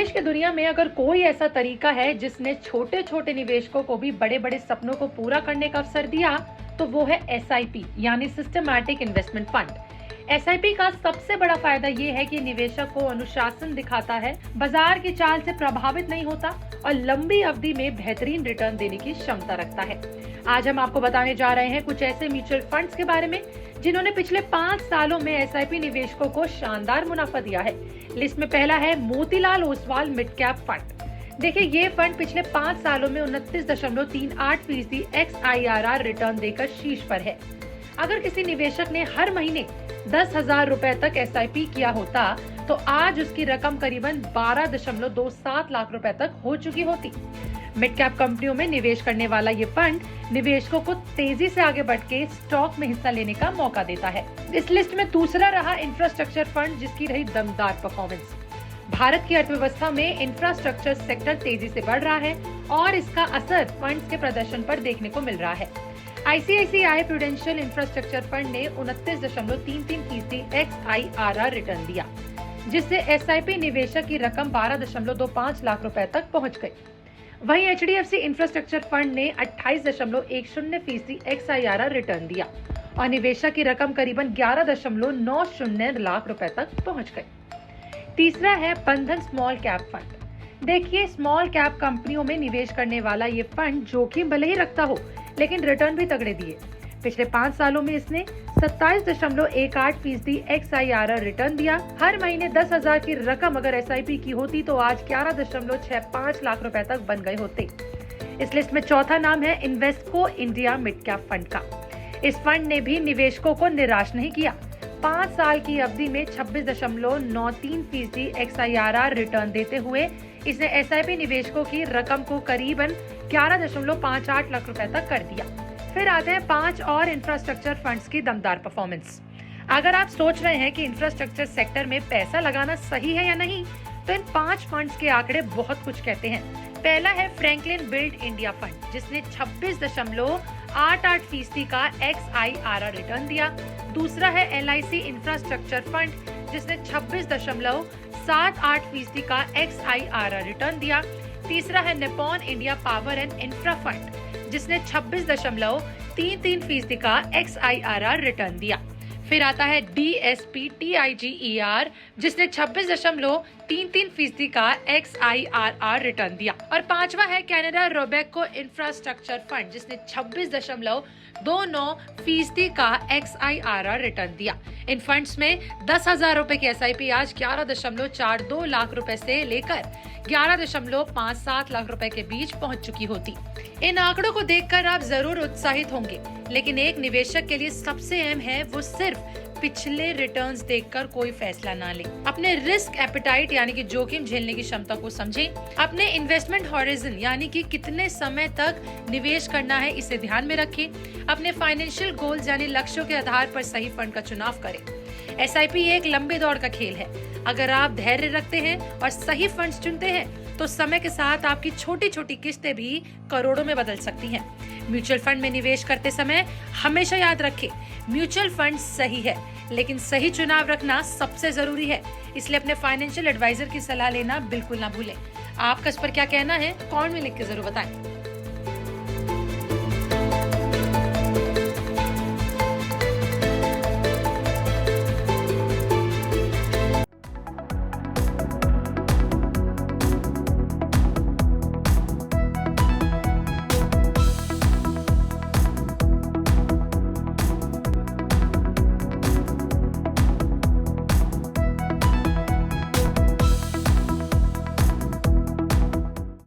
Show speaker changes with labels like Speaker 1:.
Speaker 1: निवेश की दुनिया में अगर कोई ऐसा तरीका है जिसने छोटे छोटे निवेशकों को भी बड़े बड़े सपनों को पूरा करने का अवसर दिया, तो वो है एसआईपी यानी सिस्टमैटिक इन्वेस्टमेंट फंड। एसआईपी का सबसे बड़ा फायदा ये है कि निवेशक को अनुशासन दिखाता है, बाजार की चाल से प्रभावित नहीं होता और लंबी अवधि में बेहतरीन रिटर्न देने की क्षमता रखता है। आज हम आपको बताने जा रहे हैं कुछ ऐसे म्यूचुअल फंड्स के बारे में जिन्होंने पिछले 5 सालों में एसआईपी निवेशकों को शानदार मुनाफा दिया है। लिस्ट में पहला है Motilal Oswal mid cap fund. देखिए, ये फंड पिछले 5 सालों में 29.38% XIRR रिटर्न देकर शीर्ष पर है। अगर किसी निवेशक ने हर महीने 10,000 रुपए तक एसआईपी किया होता तो आज उसकी रकम करीबन 12.27 लाख रुपए तक हो चुकी होती। मिड कैप कंपनियों में निवेश करने वाला ये फंड निवेशकों को तेजी से आगे बढ़ के स्टॉक में हिस्सा लेने का मौका देता है। इस लिस्ट में दूसरा रहा इंफ्रास्ट्रक्चर फंड, जिसकी रही दमदार परफॉर्मेंस। भारत की अर्थव्यवस्था में इंफ्रास्ट्रक्चर सेक्टर तेजी से बढ़ रहा है और इसका असर फंड्स के प्रदर्शन पर देखने को मिल रहा है। आईसीआईसीआई प्रूडेंशियल इंफ्रास्ट्रक्चर फंड ने 29.33% XIRR रिटर्न दिया, जिससे एसआईपी निवेशक की रकम 12.25 लाख रुपए तक पहुंच गई। वहीं एचडीएफसी इंफ्रास्ट्रक्चर फंड ने 28.10% XIRR रिटर्न दिया और निवेशक की रकम करीबन 11.90 लाख रुपए तक पहुंच गई। तीसरा है बंधन स्मॉल कैप फंड। देखिए, स्मॉल कैप कंपनियों में निवेश करने वाला ये फंड जोखिम भले ही रखता हो, लेकिन रिटर्न भी तगड़े दिए। पिछले 5 सालों में इसने 27.18% XIRR रिटर्न दिया। हर महीने 10,000 की रकम अगर एसआईपी की होती तो आज 11.65 लाख रुपए तक बन गए होते। इस लिस्ट में चौथा नाम है इन्वेस्टको इंडिया मिड कैप फंड का। इस फंड ने भी निवेशकों को निराश नहीं किया। 5 साल की अवधि में 26.93% XIRR रिटर्न देते हुए इसने एसआईपी निवेशकों की रकम को करीबन 11.58 लाख रुपए तक कर दिया। फिर आते हैं 5 और इंफ्रास्ट्रक्चर फंड्स की दमदार परफॉर्मेंस। अगर आप सोच रहे हैं कि इंफ्रास्ट्रक्चर सेक्टर में पैसा लगाना सही है या नहीं, तो इन 5 फंड्स के आंकड़े बहुत कुछ कहते हैं। पहला है फ्रैंकलिन बिल्ड इंडिया फंड, जिसने 26.88% का XIRR रिटर्न दिया। दूसरा है एलआईसी इंफ्रास्ट्रक्चर फंड, जिसने 26.78% का XIRR रिटर्न दिया। तीसरा है Nippon India power and infra fund, जिसने 26.33% का XIRR रिटर्न दिया। फिर आता है DSP-TIGER, जिसने 26.33% का XIRR रिटर्न दिया। और पांचवा है कैनेडा रोबेको इंफ्रास्ट्रक्चर फंड, जिसने 26.29% का XIRR रिटर्न दिया। इन फंड्स में 10,000 रुपए की एसआईपी आज 11.42 लाख रुपए से लेकर 11.57 लाख रुपए के बीच पहुंच चुकी होती। इन आंकड़ों को देखकर आप जरूर उत्साहित होंगे, लेकिन एक निवेशक के लिए सबसे अहम है वो सिर्फ पिछले रिटर्न्स देखकर कोई फैसला ना ले। अपने रिस्क एपेटाइट यानी कि जोखिम झेलने की क्षमता को समझें। अपने इन्वेस्टमेंट हॉरिजन यानी कि कितने समय तक निवेश करना है, इसे ध्यान में रखें। अपने फाइनेंशियल गोल्स यानी लक्ष्यों के आधार पर सही फंड का चुनाव करें। एसआईपी एक लंबे दौड़ का खेल है। अगर आप धैर्य रखते हैं और सही फंड्स चुनते हैं तो समय के साथ आपकी छोटी छोटी किस्तें भी करोड़ों में बदल सकती हैं। म्यूचुअल फंड में निवेश करते समय हमेशा याद रखें, म्यूचुअल फंड सही है, लेकिन सही चुनाव रखना सबसे जरूरी है। इसलिए अपने फाइनेंशियल एडवाइजर की सलाह लेना बिल्कुल ना भूलें। आपका इस पर क्या कहना है, कमेंट में लिख के जरूर बताएं।